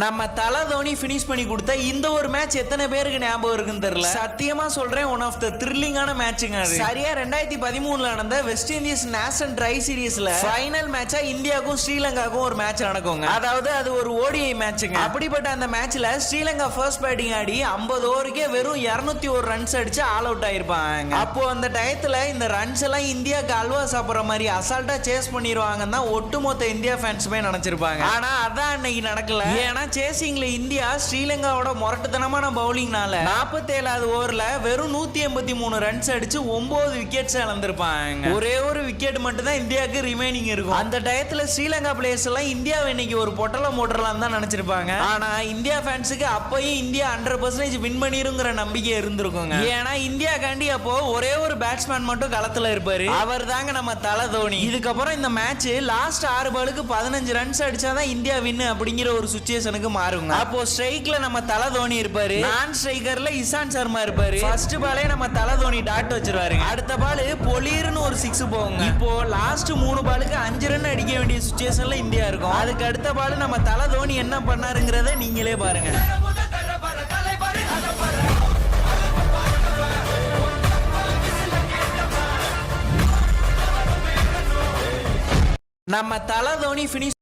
நம்ம தல தோனி பினிஷ் பண்ணி கொடுத்த இந்த ஒரு மேட்ச் எத்தனை பேருக்கு ஞாபகம் இருக்குன்னு தெரியல. சத்தியமா சொல்றேன், ஒன் ஆஃப் த த்ரில்லிங்கான மேட்சுங்க அது. சரியா 2013 நடந்த வெஸ்ட் இண்டீஸ் நேஷனல் ட்ரை சீரிஸ்ல ஃபைனல் மேட்சா இந்தியாவுக்கும் ஸ்ரீலங்காவுக்கும் ஒரு மேட்ச் நடக்குங்க. அதாவது அது ஒரு ஓடிஐ மேட்சுங்க. அப்படிப்பட்ட அந்த மேட்ச்ல ஸ்ரீலங்கா ஃபர்ஸ்ட் பேட்டிங் ஆடி 50 ஓவருக்கே வெறும் 201 ரன்ஸ் அடிச்சு ஆல் அவுட் ஆயிருப்பாங்க. அப்போ அந்த டயத்துல இந்த ரன்ஸ் எல்லாம் இந்தியாவுக்கு அல்வா சாப்பிடுற மாதிரி அசால்ட்டா சேஸ் பண்ணிடுவாங்கன்னு தான் ஒட்டுமொத்த இந்தியா ஃபேன்ஸுமே நினைச்சிருப்பாங்க. ஆனா அதான் அன்னைக்கு நடக்கல. ஏன்னா சேசிங்ல இந்தியா ஸ்ரீலங்காவோட முரட்டுத்தனமான பவுலிங்னால 47வது ஓவர்ல வெறும் 183 ரன்ஸ் அடிச்சு 9 விக்கெட்ஸ் இழந்திருப்பாங்க. ஒரே ஒரு விக்கெட் மட்டும் தான் இந்தியாவுக்கு ரிமைனிங் இருக்கும். அந்த டயத்துல ஸ்ரீலங்கா பிளேயர்ஸ் எல்லாம் இந்தியாவை இன்னைக்கு ஒரு பொட்டல மோட்டர்லாம் தான் நினைச்சிருப்பாங்க. ஆனா இந்தியா ஃபேன்ஸுக்கு அப்பயும் இந்தியா 100% வின் பண்ணிருங்கிற நம்பிக்கை இருந்திருக்குங்க. ஏன்னா இந்தியா காண்டி அப்போ ஒரே ஒரு பேட்ஸ்மேன் மட்டும் களத்துல இருப்பாரு. அவர் தாங்க நம்ம தல தோனி. இதுக்கப்புறம் இந்த மேட்ச் லாஸ்ட் 6 பாலுக்கு 15 ரன்ஸ் அடிச்சாதான் இந்தியா வின் அப்படிங்கிற ஒரு சுச்சுவேஷனுக்கு மாறுங்க. அப்போ ஸ்ட்ரைக்ல நம்ம தல தோனி இருப்பாரு, நான் ஸ்ட்ரைக்கர்ல இசான் சர்மா இருப்பாரு. ஃபர்ஸ்ட் பாலே நம்ம தல தோனி டாட் வச்சிருவாரு. அடுத்த பால் பொலிர்னு ஒரு 6 போகுங்க. இப்போ லாஸ்ட் 3 பாலுக்கு 5 ரன் அடிக்க வேண்டிய சுச்சுவேஷன்ல இந்தியா இருக்கும். அதுக்கு அடுத்த பால் நம்ம தல தோனி என்ன பண்ணாருங்கிறத நீங்களே பாருங்க. நம்ம தல தோனி பினிஷ்